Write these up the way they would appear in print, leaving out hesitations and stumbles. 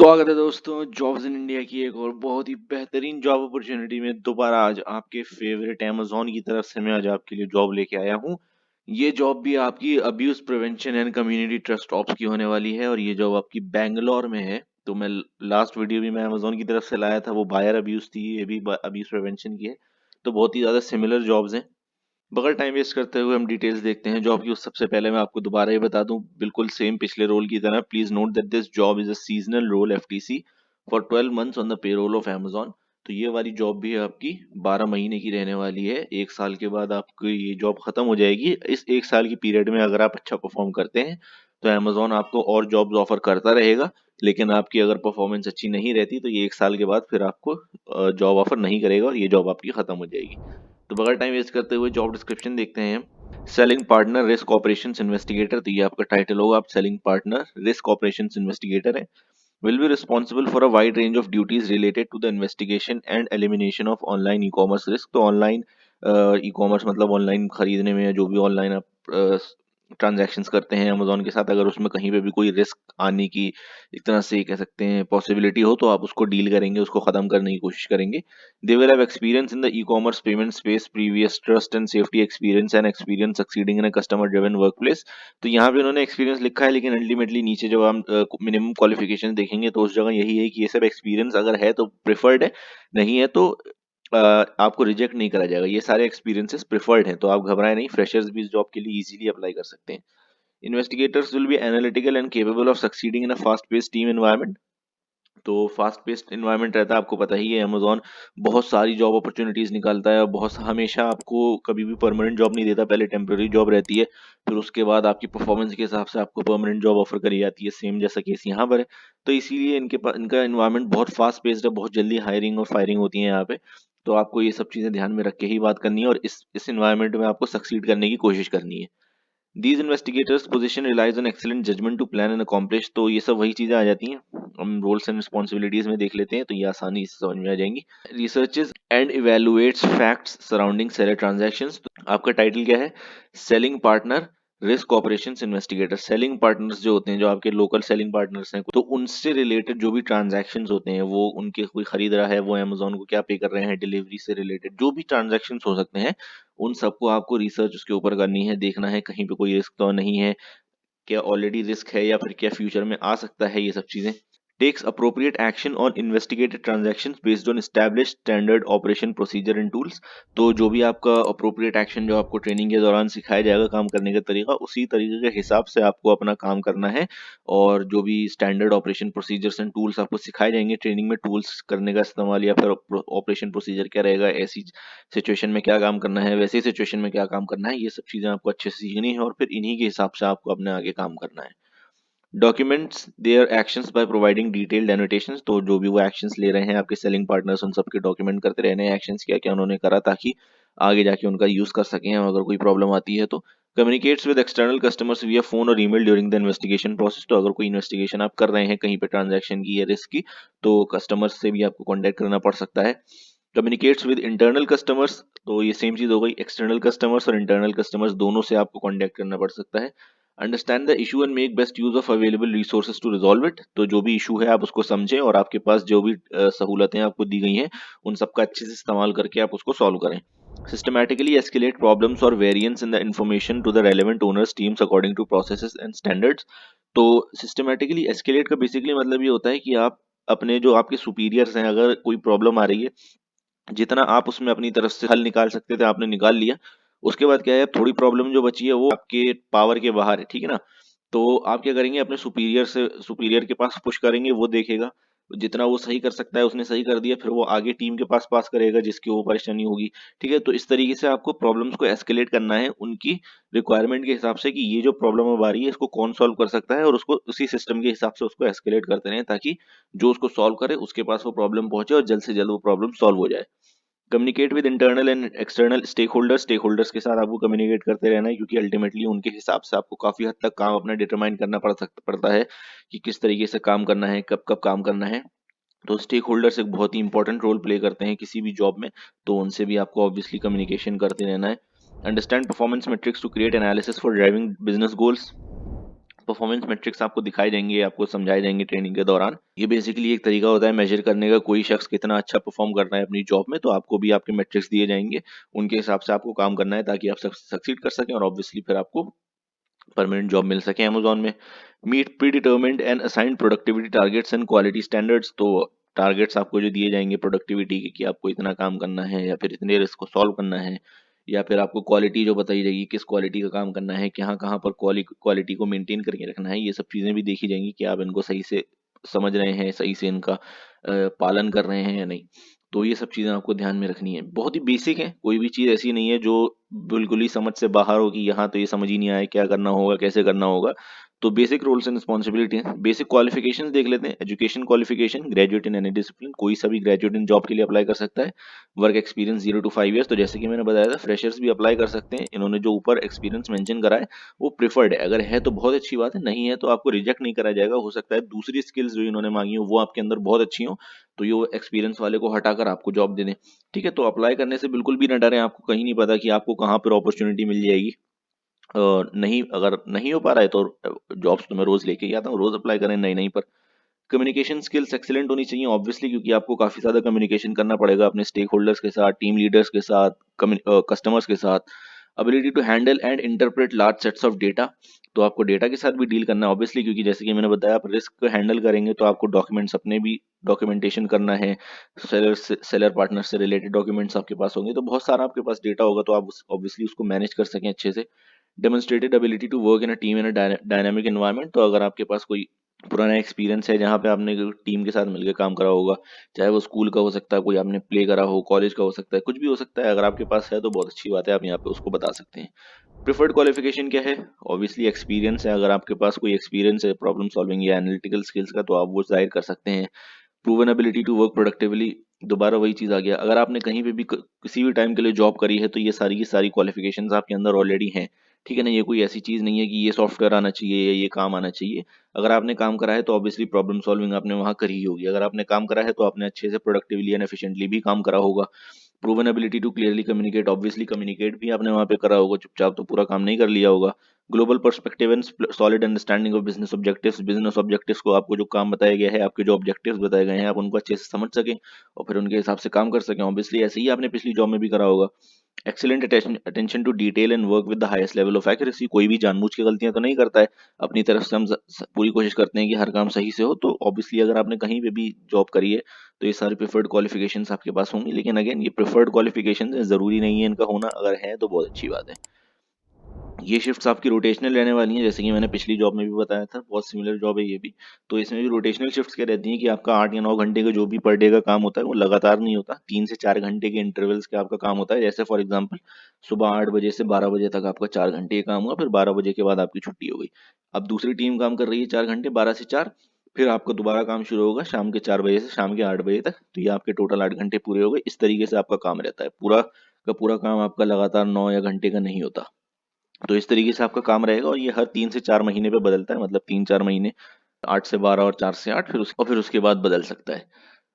स्वागत है दोस्तों जॉब्स इन इंडिया की एक और बहुत ही बेहतरीन जॉब अपॉर्चुनिटी में दोबारा आज आपके फेवरेट अमेजोन की तरफ से मैं आज आपके लिए जॉब लेके आया हूँ। ये जॉब भी आपकी abuse prevention and community trust ops की होने वाली है और ये जॉब आपकी बैंगलोर में है। तो मैं लास्ट वीडियो भी मैं अमेजोन की तरफ से लाया था, वो बायर अब्यूज थी, ये भी अब्यूज प्रिवेंशन की है। तो बहुत ही ज्यादा सिमिलर जॉब्स हैं। बगैर टाइम वेस्ट करते हुए हम डिटेल्स देखते हैं जॉब की। उस सबसे पहले मैं आपको दोबारा ये बता दूं, बिल्कुल सेम पिछले रोल की तरह, please note that this job is a seasonal role FTC for 12 months on the payroll of Amazon। तो ये वाली जॉब भी आपकी 12 महीने की रहने वाली है। एक साल के बाद आपकी ये जॉब खत्म हो जाएगी। इस एक साल की पीरियड में अगर आप अच्छा परफॉर्म करते हैं तो Amazon आपको और जॉब्स ऑफर करता रहेगा। लेकिन आपकी अगर परफॉर्मेंस अच्छी नहीं रहती तो ये एक साल के बाद फिर आपको जॉब ऑफर नहीं करेगा और ये जॉब आपकी खत्म हो जाएगी। तो बगैर टाइम वेस्ट करते हुए जॉब डिस्क्रिप्शन देखते हैं। Selling partner risk operations investigator, तो ये आपका टाइटल होगा। आप selling partner risk operations investigator है। Will be responsible for a wide range of duties related to the investigation and elimination of online e commerce risk. तो online e commerce मतलब online खरीदने में, जो भी ऑनलाइन आप ट्रांजैक्शंस करते हैं अमेजोन के साथ, अगर उसमें कहीं पे भी कोई रिस्क आने की एक तरह से कह सकते हैं पॉसिबिलिटी हो, तो आप उसको डील करेंगे, उसको खत्म करने की कोशिश करेंगे। They will have experience in the e-commerce payment space, previous trust and safety experience and experience succeeding in a customer driven workplace। तो यहाँ पे उन्होंने एक्सपीरियंस लिखा है, लेकिन अल्टीमेटली नीचे जब हम मिनिमम क्वालिफिकेशन देखेंगे तो उस जगह यही है कि ये सब एक्सपीरियंस अगर है तो प्रेफर्ड है, नहीं है तो आपको रिजेक्ट नहीं करा जाएगा। ये सारे एक्सपीरियंसेस प्रेफर्ड हैं, तो आप घबराएं नहीं, फ्रेशर्स भी इस जॉब के लिए इजीली अप्लाई कर सकते हैं। Investigators will be analytical and capable of succeeding in a fast paced team environment. तो फास्ट पेस्ड इन्वायरमेंट रहता है, आपको पता ही है अमेजोन बहुत सारी जॉब अपॉर्चुनिटीज निकालता है और बहुत हमेशा आपको कभी भी परमानेंट जॉब नहीं देता। पहले टेम्पररी जॉब रहती है, फिर उसके बाद आपकी परफॉर्मेंस के हिसाब से आपको परमानेंट जॉब ऑफर करी जाती है, सेम जैसा केस यहाँ पर है। तो इसीलिए इनका इन्वायरमेंट बहुत फास्ट पेस्ड है, बहुत जल्दी हायरिंग और फायरिंग होती है यहाँ पे। तो आपको ये सब चीजें ध्यान में रख के ही बात करनी है और इस इन्वायरमेंट में आपको सक्सीड करने की कोशिश करनी है। These investigators position relies on excellent judgment to plan and accomplish। तो ये सब वही चीजें आ जाती हैं। हम रोल्स एंड रिस्पॉन्सिबिलिटीज में देख लेते हैं तो ये आसानी से समझ में आ जाएंगी। Researches and evaluates facts surrounding seller transactions. आपका टाइटल क्या है? Selling partner risk operations investigator. Selling partners जो होते हैं, जो आपके लोकल सेलिंग पार्टनर्स हैं, तो उनसे रिलेटेड जो भी ट्रांजैक्शंस होते हैं, वो उनके कोई खरीद रहा है, वो अमेजोन को क्या पे कर रहे हैं, डिलीवरी से रिलेटेड जो भी ट्रांजैक्शंस हो सकते हैं, उन सबको आपको रिसर्च उसके ऊपर करनी है। देखना है कहीं पे कोई रिस्क तो नहीं है, क्या ऑलरेडी रिस्क है या फिर क्या फ्यूचर में आ सकता है, ये सब चीजें। Takes appropriate action on investigated transactions based on established standard operation procedure and tools. तो जो भी आपका अप्रोप्रिएट एक्शन, जो आपको ट्रेनिंग के दौरान सिखाया जाएगा काम करने का तरीका, उसी तरीके के हिसाब से आपको अपना काम करना है। और जो भी standard operation procedures and tools आपको सिखाए जाएंगे ट्रेनिंग में, टूल्स करने का इस्तेमाल या फिर ऑपरेशन प्रोसीजर क्या रहेगा, ऐसी सिचुएशन में क्या काम करना है, वैसी सिचुएशन में क्या काम करना है, ये सब चीजें आपको अच्छे से सीखनी है और फिर इन्हीं के हिसाब से आपको अपने आगे काम करना है। Documents their actions by providing detailed annotations. तो जो भी वो एक्शंस ले रहे हैं आपके सेलिंग पार्टनर्स, उन सबके डॉक्यूमेंट करते रहने हैं, एक्शंस क्या क्या उन्होंने करा, ताकि आगे जाके उनका यूज कर सकें हम अगर कोई प्रॉब्लम आती है तो। कम्युनिकेट्स विद एक्सटर्नल कस्टमर्स विया फोन और email during the investigation process. तो अगर कोई इन्वेस्टिगेशन आप कर रहे हैं कहीं पे ट्रांजैक्शन की या रिस्क की, तो कस्टमर्स से भी आपको कॉन्टेक्ट करना पड़ सकता है। कम्युनिकेट्स विद इंटरनल कस्टमर्स, तो ये सेम चीज हो गई, एक्सटर्नल कस्टमर्स और इंटरनल कस्टमर्स दोनों से आपको कॉन्टेक्ट करना पड़ सकता है। Understand the issue and make best use of available resources to resolve it. तो जो भी इशू है आप उसको समझें और आपके पास जो भी सहूलतें आपको दी गई हैं, उन सबका अच्छे से इस्तेमाल करके आप उसको सॉल्व करें। सिस्टमैटिकली एस्केलेट प्रॉब्लम्स और variance in the information to the relevant owners teams according to processes and standards. तो सिस्टमैटिकली एस्केलेट का बेसिकली मतलब ये होता है कि आप अपने जो आपके सुपीरियर्स हैं, अगर कोई प्रॉब्लम आ रही है, जितना आप उसमें अपनी तरफ से हल निकाल सकते थे आपने निकाल लिया। उसके बाद क्या है, अब थोड़ी प्रॉब्लम जो बची है वो आपके पावर के बाहर है, ठीक है ना। तो आप क्या करेंगे, अपने सुपीरियर के पास पुश करेंगे, वो देखेगा जितना वो सही कर सकता है उसने सही कर दिया, फिर वो आगे टीम के पास पास करेगा जिसकी वो परेशानी होगी। ठीक है, तो इस तरीके से आपको प्रॉब्लम्स को एस्केलेट करना है उनकी रिक्वायरमेंट के हिसाब से, कि ये जो प्रॉब्लम अब आ रही है इसको कौन सॉल्व कर सकता है, और उसको उसी सिस्टम के हिसाब से उसको एस्केलेट करते रहें, ताकि जो उसको सॉल्व करे उसके पास वो प्रॉब्लम पहुंचे और जल्द से जल्द वो प्रॉब्लम सॉल्व हो जाए। Communicate with internal and external stakeholders के साथ आपको कम्युनिकेट करते रहना है, क्योंकि अल्टीमेटली उनके हिसाब से आपको काफी हद तक काम अपना डिटरमाइन करना पड़ता है कि किस तरीके से काम करना है, कब कब काम करना है। तो स्टेक होल्डर्स एक बहुत ही इंपॉर्टेंट रोल प्ले करते हैं किसी भी जॉब में, तो उनसे भी आपको ऑब्वियसली कम्युनिकेशन करते रहना है। Understand performance metrics to create analysis for driving business goals. Performance metrics आपको दिखाए जाएंगे, आपको समझाए जाएंगे ट्रेनिंग के दौरान। ये बेसिकली एक तरीका होता है मेजर करने का, कोई शख्स कितना अच्छा परफॉर्म कर रहा है अपनी जॉब में, तो आपको भी आपके मैट्रिक्स दिए जाएंगे, उनके हिसाब से आपको काम करना है ताकि आप सक्सीड कर सकें और ऑब्वियसली फिर आपको परमानेंट जॉब मिल सके अमेजोन में। Meet predetermined and assigned productivity targets and quality standards, तो टारगेट्स आपको जो दिए जाएंगे प्रोडक्टिविटी के कि आपको इतना काम करना है या फिर इतने रिस्क को सॉल्व करना है, या फिर आपको क्वालिटी जो बताई जाएगी किस क्वालिटी का काम करना है, कहाँ कहाँ पर क्वालिटी को मेंटेन करके रखना है, ये सब चीज़ें भी देखी जाएंगी कि आप इनको सही से समझ रहे हैं, सही से इनका पालन कर रहे हैं या नहीं। तो ये सब चीज़ें आपको ध्यान में रखनी है, बहुत ही बेसिक है, कोई भी चीज़ ऐसी नहीं है जो बिल्कुल ही समझ से बाहर हो कि यहाँ तो ये समझ ही नहीं आया क्या करना होगा कैसे करना होगा। तो बेसिक रोल्स एंड रिस्पॉन्सिबिलिटी है। बेसिक क्वालिफिकेशंस देख लेते हैं। Education qualification, graduate in any discipline, कोई सा भी ग्रेजुएट इन जॉब के लिए अप्लाई कर सकता है। वर्क एक्सपीरियंस 0 to 5 years, तो जैसे कि मैंने बताया था फ्रेशर्स भी अप्लाई कर सकते हैं। इन्होंने जो ऊपर एक्सपीरियंस मेंशन करा है वो प्रिफर्ड है, अगर है तो बहुत अच्छी बात है, नहीं है तो आपको रिजेक्ट नहीं करा जाएगा। हो सकता है दूसरी स्किल्स जो इन्होंने मांगी हो वो आपके अंदर बहुत अच्छी हो, तो ये एक्सपीरियंस वाले को हटाकर आपको जॉब दे दें। ठीक है, तो अप्लाई करने से बिल्कुल भी ना डरें, आपको कहीं नहीं पता कि आपको कहाँ पर अपॉर्चुनिटी मिल जाएगी। नहीं, अगर नहीं हो पा रहा है तो जॉब्स तो मैं रोज लेके ही आता हूँ, रोज अप्लाई करें नई नई पर। कम्युनिकेशन स्किल्स एक्सीलेंट होनी चाहिए ऑब्वियसली, क्योंकि आपको काफी ज्यादा कम्युनिकेशन करना पड़ेगा अपने स्टेक होल्डर्स के साथ, टीम लीडर्स के साथ, कस्टमर्स के साथ। Ability to handle and interpret large sets of data, तो आपको डेटा के साथ भी डील करना है ऑब्वियसली, क्योंकि जैसे कि मैंने बताया आप रिस्क हैंडल करेंगे तो आपको डॉक्यूमेंट्स अपने भी डॉक्यूमेंटेशन करना है, सेलर पार्टनर से रिलेटेड डॉक्यूमेंट्स आपके पास होंगे, तो बहुत सारा आपके पास डेटा होगा, तो आप ऑब्वियसली उसको मैनेज कर सकें अच्छे से। Demonstrated ability to work in a team in a dynamic environment, तो अगर आपके पास कोई पुराना एक्सपीरियंस है जहाँ पे आपने टीम के साथ मिलकर काम करा होगा, चाहे वो स्कूल का हो सकता है, कोई आपने प्ले करा हो, कॉलेज का हो सकता है, कुछ भी हो सकता है, अगर आपके पास है तो बहुत अच्छी बात है, आप यहाँ पे उसको बता सकते हैं। प्रिफर्ड क्वालिफिकेशन क्या है? ऑब्वियसली एक्सपीरियंस है, अगर आपके पास कोई एक्सपीरियंस है प्रॉब्लम सॉल्विंग या एनालिटिकल स्किल्स का तो आप वो जाहिर कर सकते हैं। Proven ability to work productively, दोबारा वही चीज आ गया, अगर आपने कहीं पे भी किसी भी टाइम के लिए जॉब करी है तो ये सारी की सारी क्वालिफिकेशंस आपके अंदर ऑलरेडी हैं। ठीक है ना, ये कोई ऐसी चीज नहीं है कि ये सॉफ्टवेयर आना चाहिए या ये काम आना चाहिए। अगर आपने काम करा है तो ऑब्वियसली प्रॉब्लम सॉल्विंग आपने वहां करी ही होगी, अगर आपने काम करा है तो आपने अच्छे से प्रोडक्टिवली एंड एफिशिएंटली भी काम करा होगा। Proven ability to clearly communicate, obviously communicate भी आपने वहां पे करा होगा, चुपचाप तो पूरा काम नहीं कर लिया होगा। Global perspective and solid understanding of business objectives को, आपको जो काम बताया गया है, आपके जो ऑब्जेक्टिव्स बताए गए हैं, आप उनको अच्छे से समझ सकें और फिर उनके हिसाब से काम कर सकें, ऑब्वियसली ऐसे ही आपने पिछली जॉब में भी करा होगा। Excellent attention to detail and work with the highest level of accuracy, कोई भी जानबूझ के गलतियां तो नहीं करता है, अपनी तरफ से हम पूरी कोशिश करते हैं कि हर काम सही से हो, तो ऑब्वियसली अगर आपने कहीं पे भी जॉब करी है तो ये सारे प्रिफर्ड क्वालिफिकेशंस आपके पास होंगी, लेकिन अगेन ये प्रिफर्ड क्वालिफिकेशंस है, जरूरी नहीं है इनका होना, अगर है तो बहुत अच्छी बात है। ये शिफ्ट्स आपकी रोटेशनल रहने वाली हैं, जैसे कि मैंने पिछली जॉब में भी बताया था, बहुत सिमिलर जॉब है ये भी। तो इसमें भी रोटेशनल शिफ्ट्स क्या रहती हैं कि आपका 8 या 9 घंटे का जो भी पर डे का काम होता है वो लगातार नहीं होता, 3 से 4 घंटे के इंटरवल्स के आपका काम होता है। जैसे फॉर एग्जांपल सुबह 8 बजे से 12 बजे तक आपका 4 घंटे का काम हुआ, फिर 12 बजे के बाद आपकी छुट्टी हो गई। अब दूसरी टीम काम कर रही है 4 घंटे, 12 से 4, फिर आपका दोबारा काम शुरू होगा शाम के 4 बजे से शाम के 8 बजे तक, तो ये आपके टोटल 8 घंटे पूरे हो गए। इस तरीके से आपका काम रहता है, पूरा का पूरा काम आपका लगातार 9 या घंटे का नहीं होता। तो इस तरीके से आपका काम रहेगा, और ये हर 3 से 4 महीने पे बदलता है, मतलब 3-4 महीने, 8 से 12 और 4 से 8, फिर उसके बाद बदल सकता है।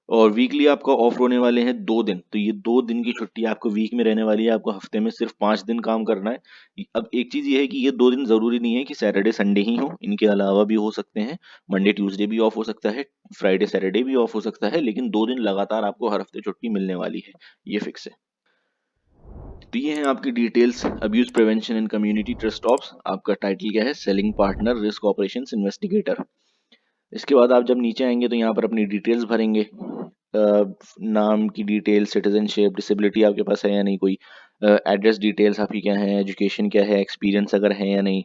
और वीकली आपका ऑफ होने वाले हैं 2 दिन, तो ये 2 दिन की छुट्टी आपको वीक में रहने वाली है, आपको हफ्ते में सिर्फ 5 दिन काम करना है। अब एक चीज ये है कि ये 2 दिन जरूरी नहीं है कि सैटरडे संडे ही हो, इनके अलावा भी हो सकते हैं, मंडे ट्यूसडे भी ऑफ हो सकता है, फ्राइडे सैटरडे भी ऑफ हो सकता है, लेकिन 2 दिन लगातार आपको हर हफ्ते छुट्टी मिलने वाली है, ये फिक्स है। तो ये है आपकी details, abuse prevention and community trust ops, आपका टाइटल क्या है, selling partner risk operations investigator. इसके बाद आप जब नीचे आएंगे तो यहाँ पर अपनी डिटेल्स भरेंगे, नाम की डिटेल, सिटीजनशिप, डिसेबिलिटी आपके पास है या नहीं कोई, एड्रेस डिटेल्स आपकी क्या है, एजुकेशन क्या है, एक्सपीरियंस अगर है या नहीं,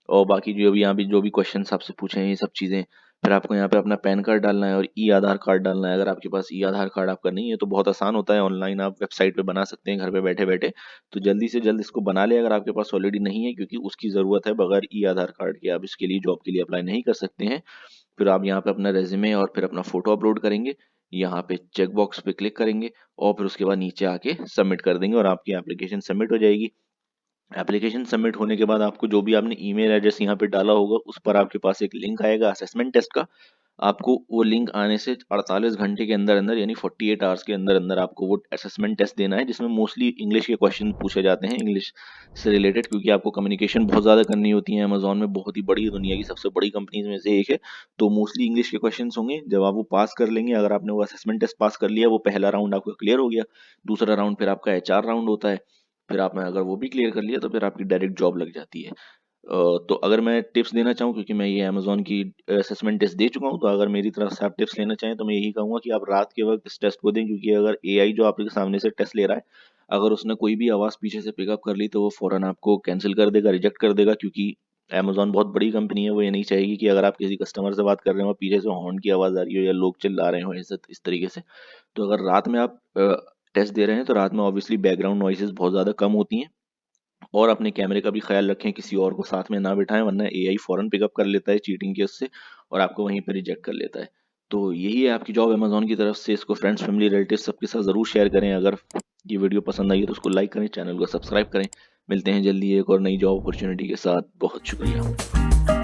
और बाकी जो भी यहाँ पे जो भी क्वेश्चन आपसे पूछे हैं ये सब चीज़ें। फिर आपको यहाँ पे अपना पैन कार्ड डालना है और ई आधार कार्ड डालना है, अगर आपके पास ई आधार कार्ड आपका नहीं है तो बहुत आसान होता है, ऑनलाइन आप वेबसाइट पे बना सकते हैं घर पे बैठे बैठे। तो जल्दी से जल्द इसको बना ले अगर आपके पास ऑलरेडी नहीं है, क्योंकि उसकी ज़रूरत है, बगैर ई आधार कार्ड के आप इसके लिए जॉब के लिए अप्लाई नहीं कर सकते हैं। फिर आप यहाँ पे अपना रेज्यूमे और फिर अपना फोटो अपलोड करेंगे, यहाँ पे चेक बॉक्स पे क्लिक करेंगे और फिर उसके बाद नीचे आके सबमिट कर देंगे और आपकी एप्लीकेशन सबमिट हो जाएगी। एप्लीकेशन सबमिट होने के बाद आपको जो भी आपने ईमेल एड्रेस यहाँ पे डाला होगा उस पर आपके पास एक लिंक आएगा असेसमेंट टेस्ट का। आपको वो लिंक आने से 48 घंटे के अंदर अंदर यानी 48 आवर्स के अंदर अंदर आपको वो असेसमेंट टेस्ट देना है, जिसमें मोस्टली इंग्लिश के क्वेश्चन पूछे जाते हैं, इंग्लिश से रिलेटेड, क्योंकि आपको कम्युनिकेशन बहुत ज़्यादा करनी होती है। अमेजोन में बहुत ही बड़ी, दुनिया की सबसे बड़ी कंपनीज में से एक है, तो मोस्टली इंग्लिश के क्वेश्चन होंगे। जब आप वो पास कर लेंगे, अगर आपने वो असेसमेंट टेस्ट पास कर लिया, वो पहला राउंड आपका क्लियर हो गया, दूसरा राउंड फिर आपका HR राउंड होता है। फिर आपने अगर वो भी क्लियर कर लिया तो फिर आपकी डायरेक्ट जॉब लग जाती है। तो अगर मैं टिप्स देना चाहूँ, क्योंकि मैं ये अमेज़न की असेसमेंट टेस्ट दे चुका हूँ, तो अगर मेरी तरफ से आप टिप्स लेना चाहें तो मैं यही कहूँगा कि आप रात के वक्त इस टेस्ट को दें, क्योंकि अगर एआई जो आपके सामने से टेस्ट ले रहा है, अगर उसने कोई भी आवाज़ पीछे से पिकअप कर ली तो वो फ़ौरन आपको कैंसिल कर देगा, रिजेक्ट कर देगा, क्योंकि अमेज़न बहुत बड़ी कंपनी है। वो ये नहीं चाहेगी कि अगर आप किसी कस्टमर से बात कर रहे हो और पीछे से हॉर्न की आवाज़ आ रही हो या लोग चिल्ला रहे हो इस तरीके से। तो अगर रात में आप टेस्ट दे रहे हैं तो रात में ऑब्वियसली बैकग्राउंड नॉइसेस बहुत ज़्यादा कम होती हैं। और अपने कैमरे का भी ख्याल रखें, किसी और को साथ में ना बिठाएं, वरना एआई फौरन पिकअप कर लेता है चीटिंग के उससे, और आपको वहीं पे रिजेक्ट कर लेता है। तो यही है आपकी जॉब अमेजोन की तरफ से। इसको फ्रेंड्स, फैमिली, रिलेटिव सबके साथ ज़रूर शेयर करें। अगर ये वीडियो पसंद आई है तो उसको लाइक करें, चैनल को सब्सक्राइब करें। मिलते हैं जल्दी एक और नई जॉब अपॉर्चुनिटी के साथ। बहुत शुक्रिया।